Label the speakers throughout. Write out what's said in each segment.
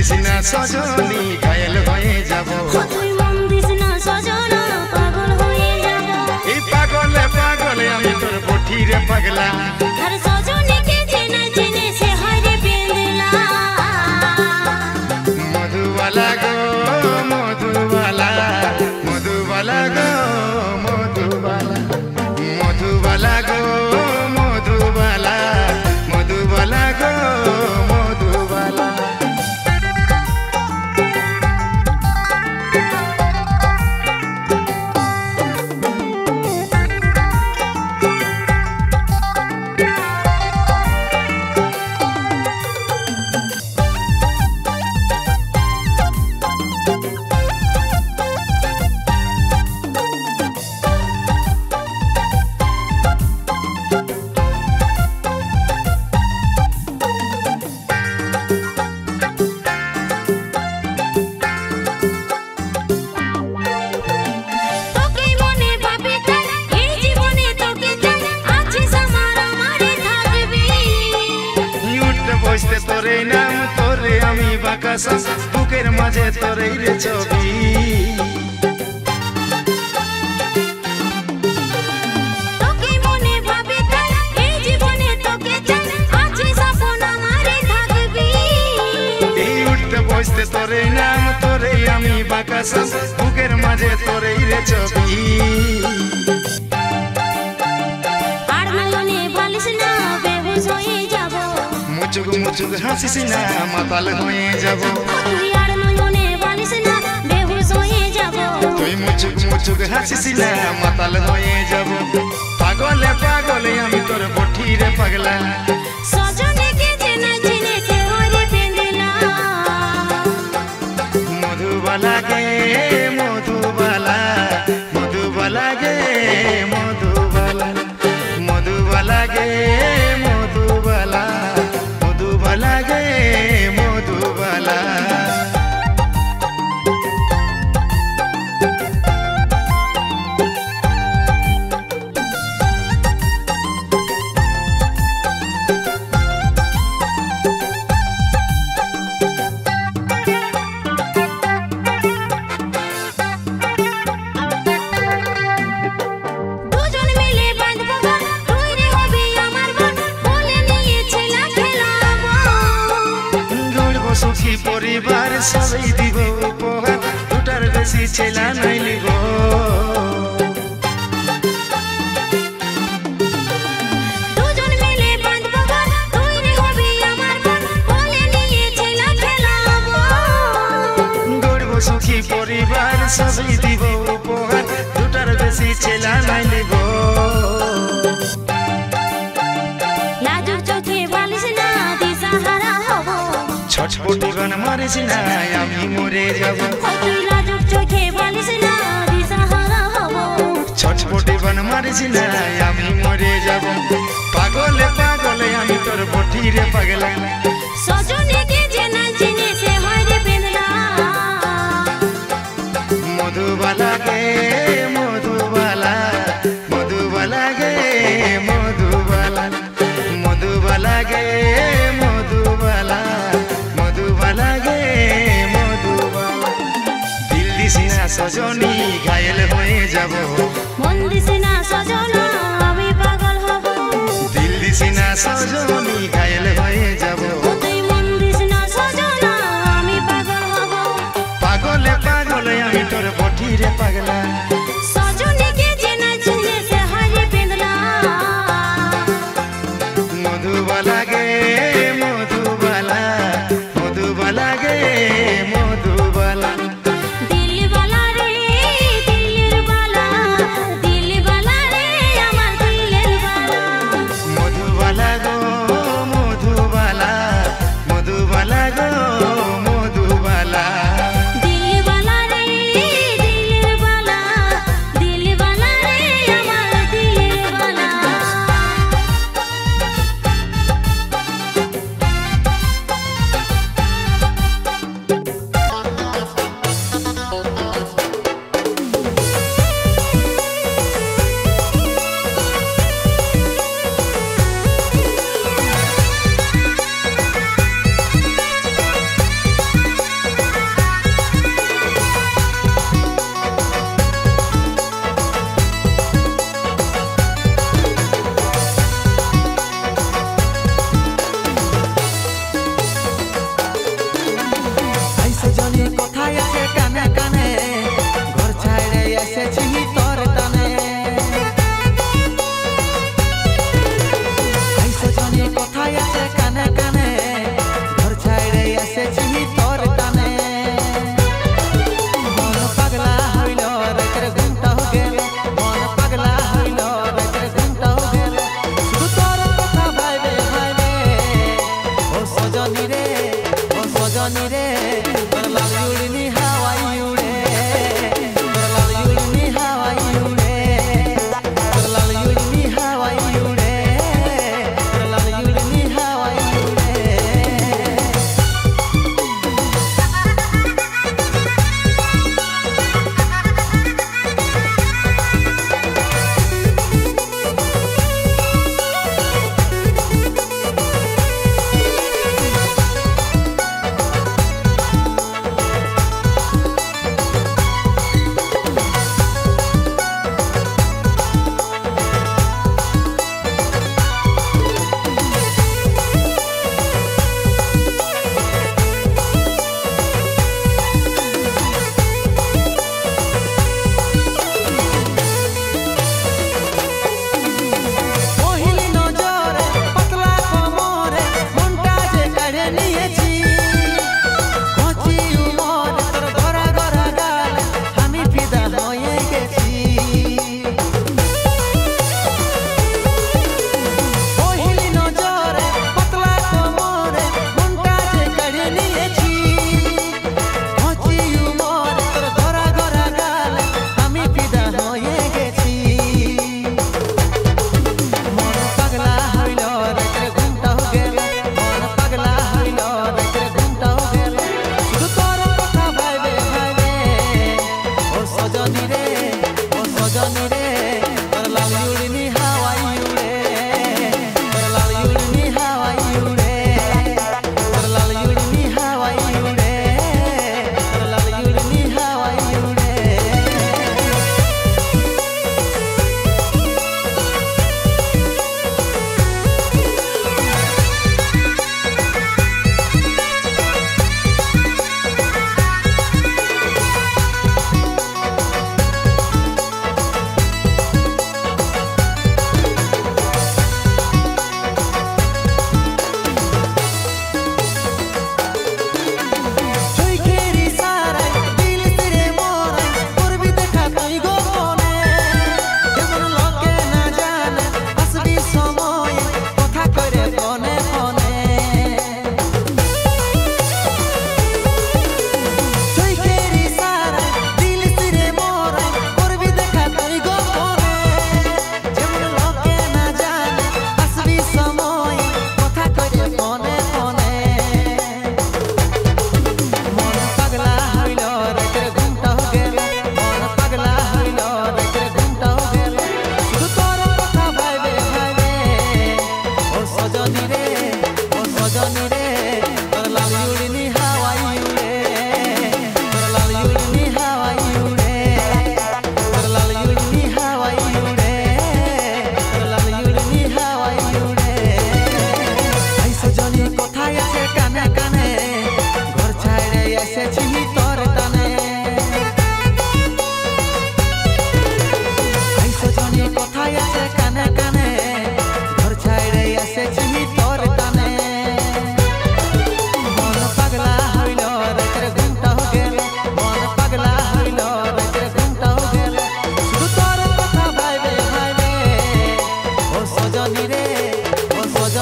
Speaker 1: This না সজনী ঘায়েল হয়ে যাব
Speaker 2: তুই মন দিস না সজনা পাগল হয়ে যাব
Speaker 1: এই পাগলে পাগলে আমি তোর বঠিরে পাগলা
Speaker 2: আর সজনীকে চেনে চেনে সে হয় রে পেন্দলা
Speaker 1: মধুবালা গো মধুবালা মধুবালা গো মধুবালা মধুবালা গো মধুবালা মধুবালা গো মধুবালা বসতে তোরে নাম তোরে আমি বাকাস বুকের মাঝে তোরে রে ছবি
Speaker 2: তোকে মনে ভাবে তাই এই জীবনে তোকে চাই আছে স্বপ্ন আমারে থাকবি
Speaker 1: এই উঠতে বসতে তোরে নাম তোরে আমি বাকাস বুকের মাঝে তোরে রে ছবি
Speaker 2: আর নয়নে বালিশ না বেহুশ হয়ে যাব
Speaker 1: মুচুক মুচুক হাসিস না মাতাল হয়ে যাব
Speaker 2: তুই আর নয়নে বালিশ না বেহুশ হয়ে যাব
Speaker 1: তুই মুচুক মুচুক হাসিস না মাতাল হয়ে যাব পাগলে পাগলে আমি তোর বঠিরে পাগলা
Speaker 2: সজনীকে চেনে চেনে সে হয় রে পেন্দলা
Speaker 1: মধুবালা গে মধুবালা মধুবালা গে মধুবালা মধুবালা গে মধুবালা মধুবালা গে মধুবালা
Speaker 2: দুজন মিলে বাঁধব ঘর তুই রে হবি আমার মন বলে নিয়েছিলাম খেলাবো
Speaker 1: গড়ব সুখী পরিবার সবাই দিব উপহার দুটার বেশি ছেলা নাই লিব
Speaker 2: দুজন মিলে বাঁধব ঘর তুই রে হবি আমার মন বলে নিয়েছিলাম খেলাবো
Speaker 1: গড়ব সুখী পরিবার সবাই দিব উপহার দুটার বেশি ছেলা নাই লিব
Speaker 2: লাজুক চোখে বালিশ না দিশাহারা হব
Speaker 1: ছটপটি গান মারিস না আমি মরে যাব
Speaker 2: তুই লাজুক চোখে বালিশ না দিশাহারা হব
Speaker 1: ছটপটি গান মারিস না আমি মরে যাব পাগলে পাগলে আমি তোর বঠিরে পাগলা
Speaker 2: সজনীকে চেনে চেনে সে হয় রে পেন্দলা
Speaker 1: মধুবালা গে মধুবালা মধুবালা গে মধুবালা মধুবালা গে মধুবালা মধুবালা গে মধুবালা দিল দিস না সজনী ঘায়েল হয়ে যাব
Speaker 2: মন দিস না সজনা আমি পাগল হব
Speaker 1: দিল দিস না সজনী ঘায়েল হয়ে যাব
Speaker 2: তুই মন দিস না সজনা আমি পাগল হব
Speaker 1: পাগলে পাগলে আমি তোর বঠিরে পাগলা
Speaker 2: সজনীকে চেনে চেনে সে হয় রে পেন্দলা
Speaker 1: মধুবালা গে মধুবালা মধুবালা গে মধুবালা
Speaker 2: দিলবালা রে দিলের বালা দিলবালা রে আমার দিলের বালা
Speaker 1: মধুবালা গো মধু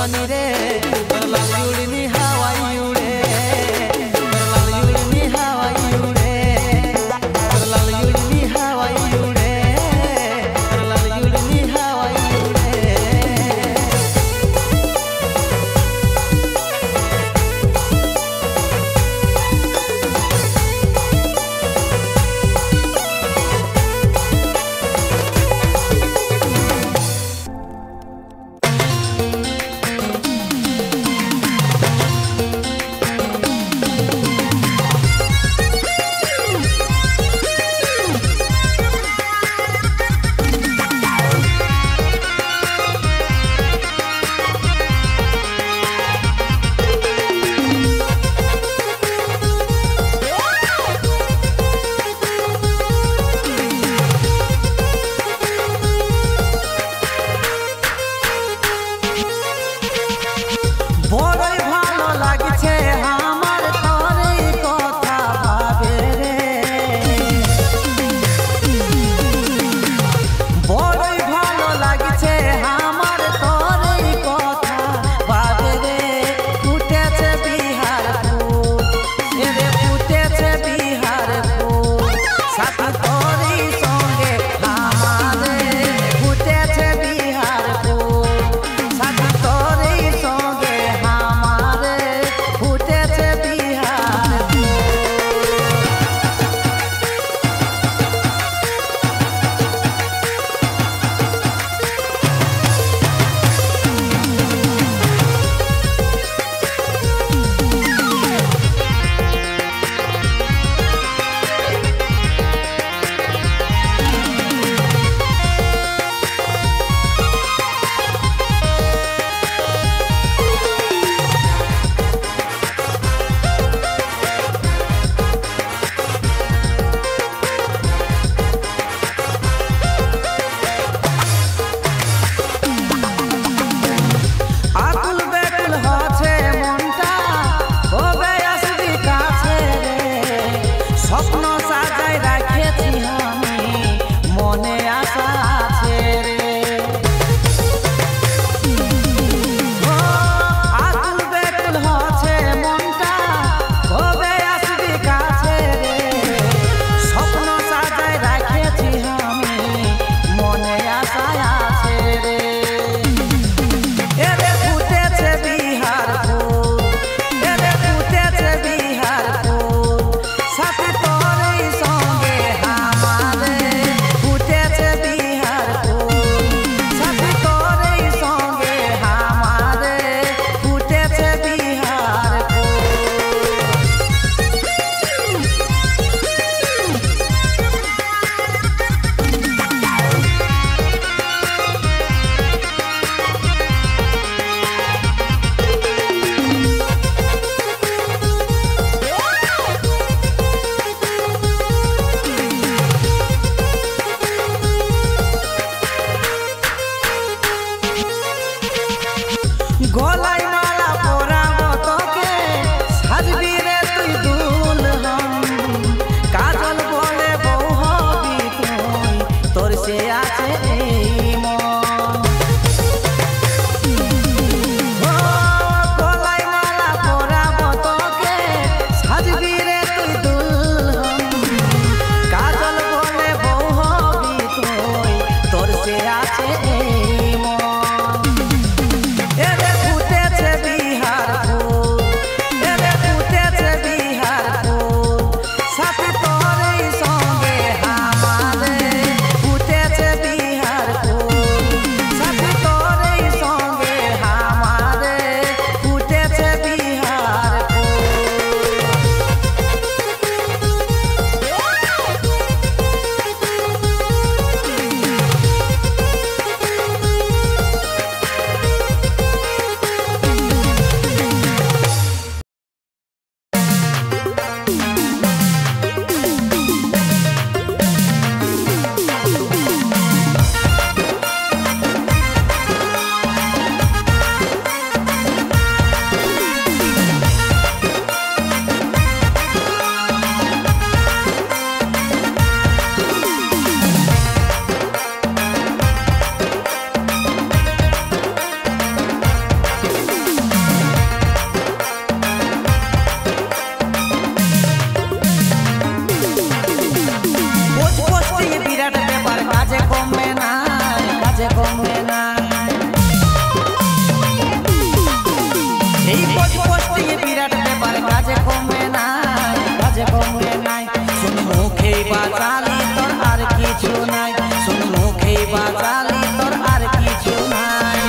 Speaker 3: रजनी रे तोर लाल जुड़नी हवाई उड़े तोर लाल जुड़नी हवाई उड़े तोर लाल जुड़नी हवाई उड़े तोर लाल जुड़नी हवाई उड़े। ए रे फूटे বাঁচালি তোর আর কিছু নাই।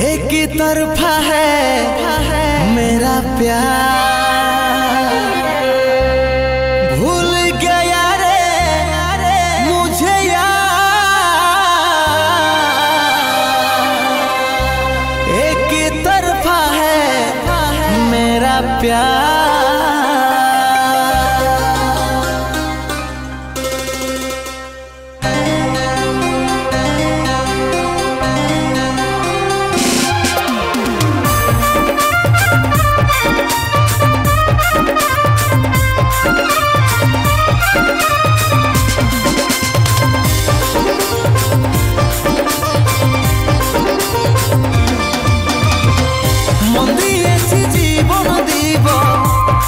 Speaker 3: एक तरफा है मेरा प्यार, भूल गया रे मुझे यार। एक तरफा है मेरा प्यार,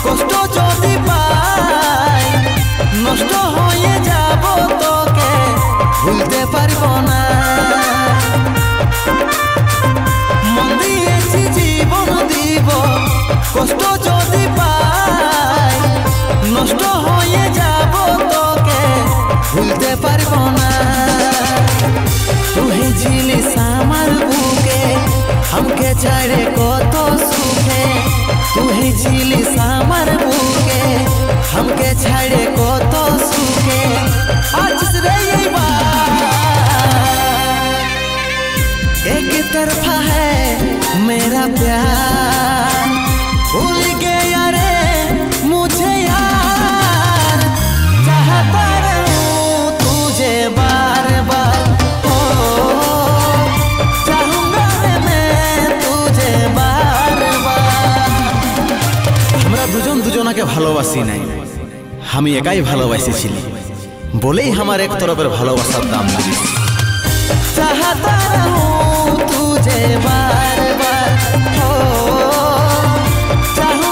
Speaker 3: কষ্ট যদি পাই নষ্ট হয়ে যাব তোকে ভুলতে পারব না। মন দিয়েছি জীবন দিব, কষ্ট যদি পাই নষ্ট হয়ে যাব তোকে ভুলতে পারব না। তুই ছিলিস আমার বুকে हमके छाड़े कत सुखे, तुही छिलिस आमार बुके हमके छाड़े कत सुखे। आज रे एक तरफा है मेरा प्यार, भूल गया रे मुझे यार। चाहता रहूं तुझे बार बार, দুজন দুজনাকে ভালোবাসি নাই, আমি একাই ভালোবাসিছিলি বলেই আমার এক তরফের ভালোবাসার দাম দিলি। চাহতা रहूं तुझे बार बार, चाहूं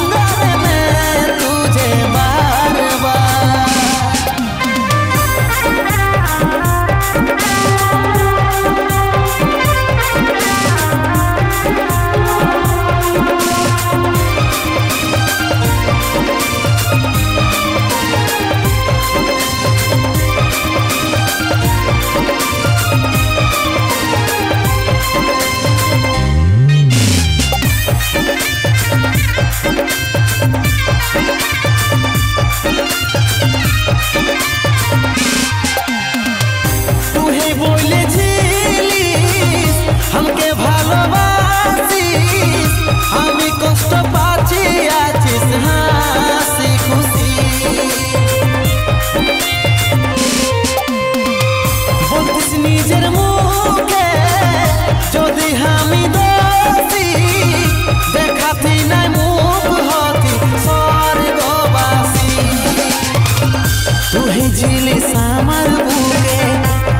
Speaker 3: तू ही झीली सामर बुके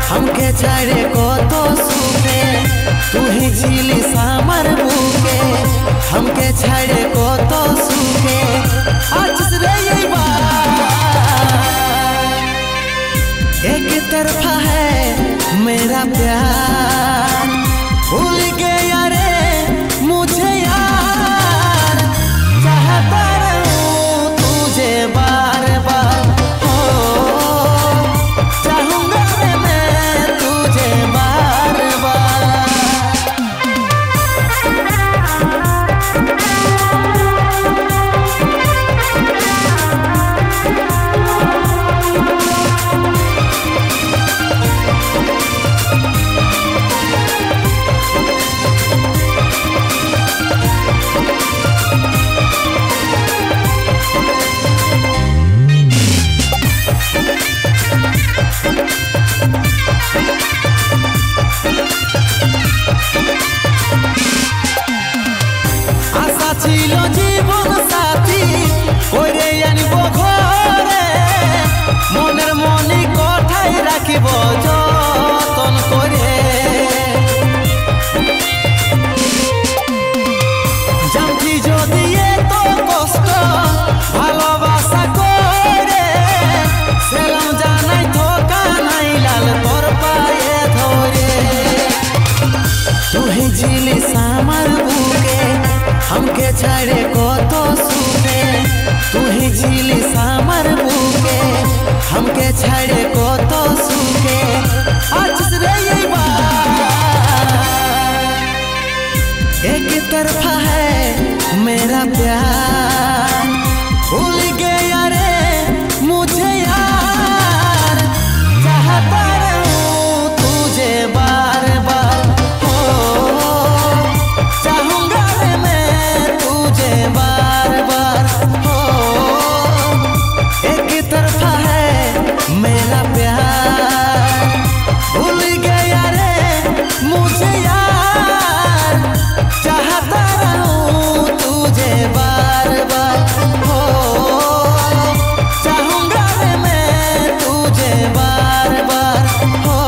Speaker 3: हमके छाड़े को तो सुखे तू ही झीली सामर बुके हमके छाड़े को तो सुखे आज रे ये बात एक तरफा है मेरा प्यार भूल गया रे मुझे यार चाहता रहूं तुझे बार बार हो चाहूंगा रे मैं तुझे बार बार आशा ছিল জীবন সাথী কইরে আনিব ঘরে মনের মনি কথাই রাখিব যতন করে জানছি যদি এত কষ্ট ভালোবাসা করে সেলাম জানাই ধোকা নাই লাল তোর পায়ে ধরে तू ही झीली सामर बुके हमके छाड़े को तो सुखे तू ही झीली सामर बुके हमके छाड़े को तो सुखे आज रे ये बात एक तरफा है मेरा प्यार भूल गया रे मुझे यार चाहता रहूं तुझे बार बार हो चाहूंगा रे मैं तुझे बार बार हो एक तरफा है मेरा प्यार भूल गया रे मुझे यार चाहता रहूं तुझे बार बार हो चाहूंगा रे मैं तुझे बार बार हो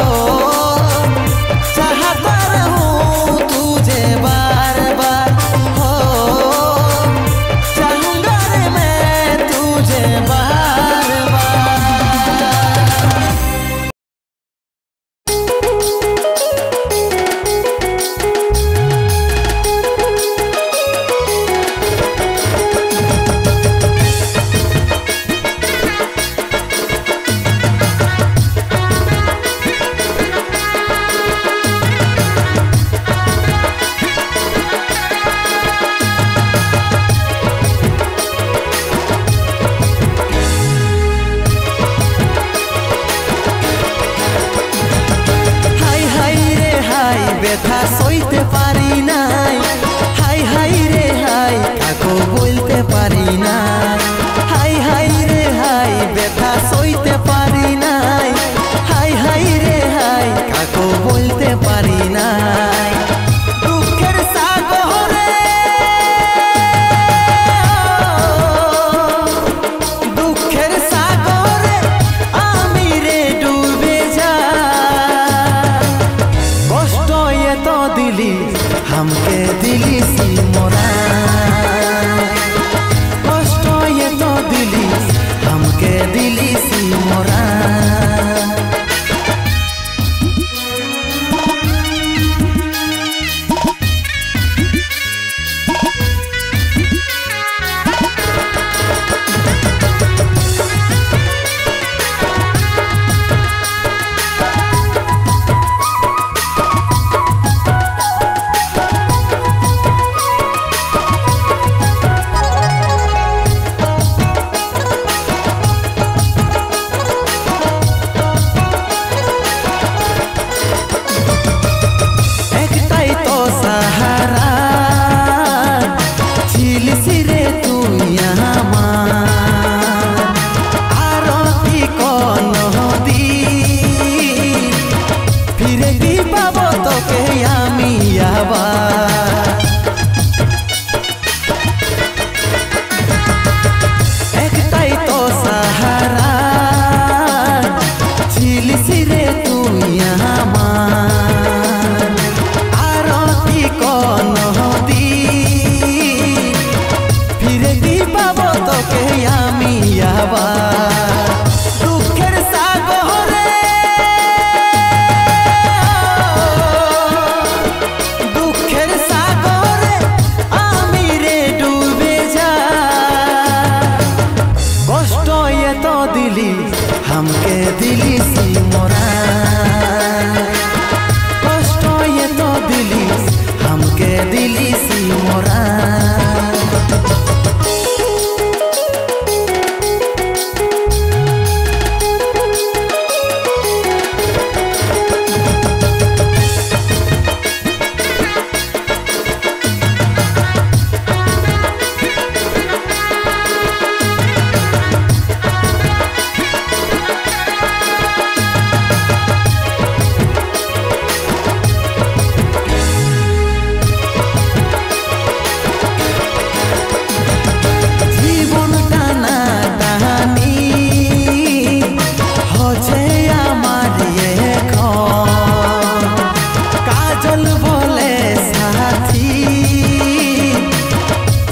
Speaker 3: चाहता रहूं तुझे बार बार हो चाहूंगा रे मैं तुझे बार बार हमके दिली सी मोरा कष्ट ये तो दिली हमके दिली सी मोरा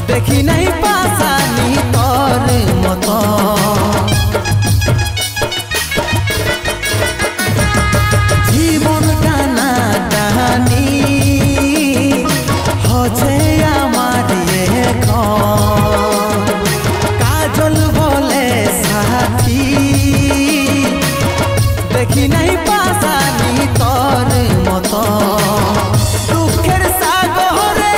Speaker 3: देखी नहीं पासानी तोर मतो जीवन टाना टानी হচ্ছে আমার এখন কাজল বলে সাথী দেখি নাই পাসানি তোর মতো দুঃখের সাগরে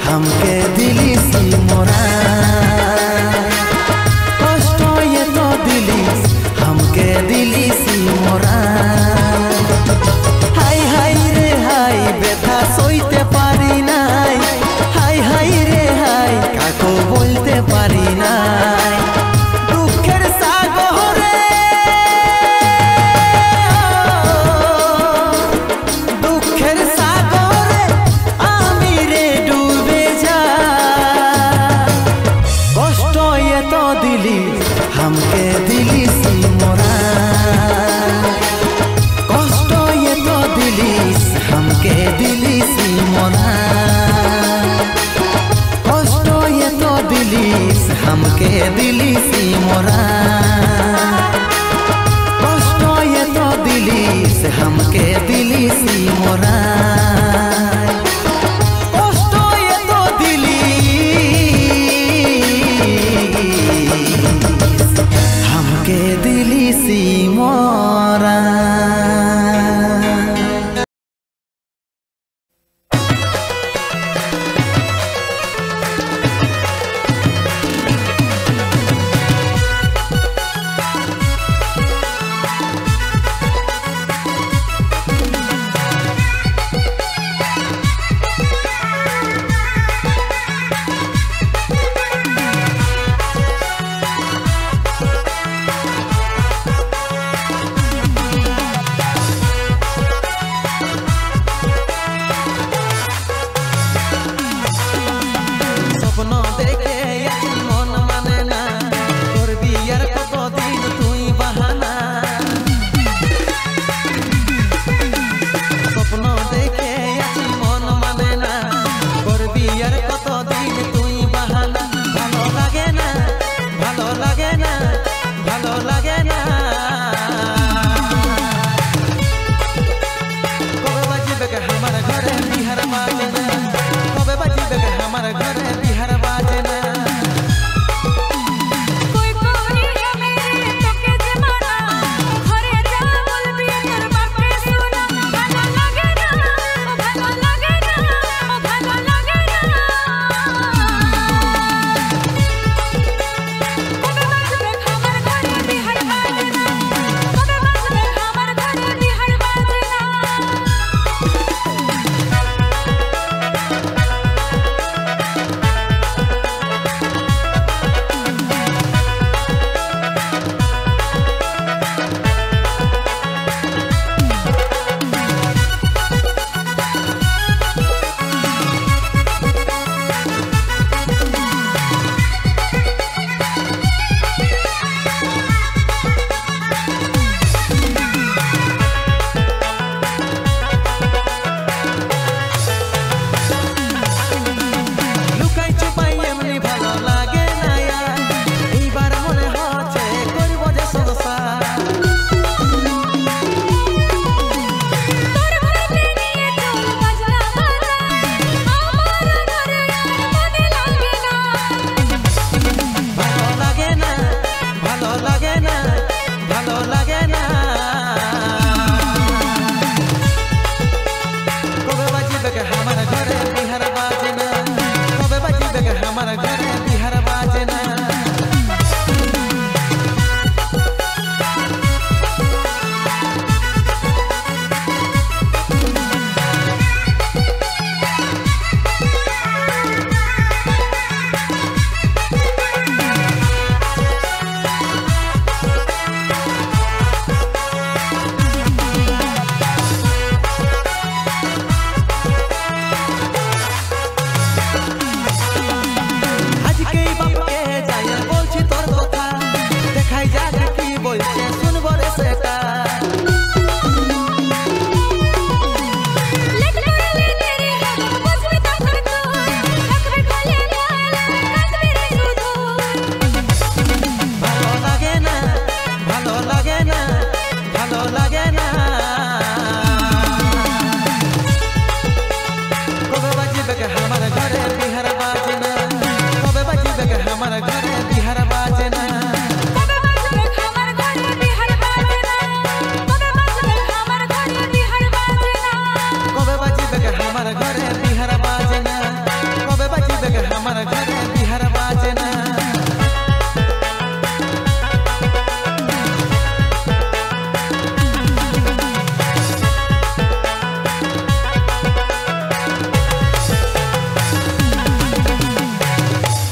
Speaker 3: हमके दिली सी मोरा कष्ट ये तो दिली हमके दिली सी मोरा हाय हाय रे हाय बेथा सইতে পারি নাই हाय हाय ভালো লাগে না ভালো লাগে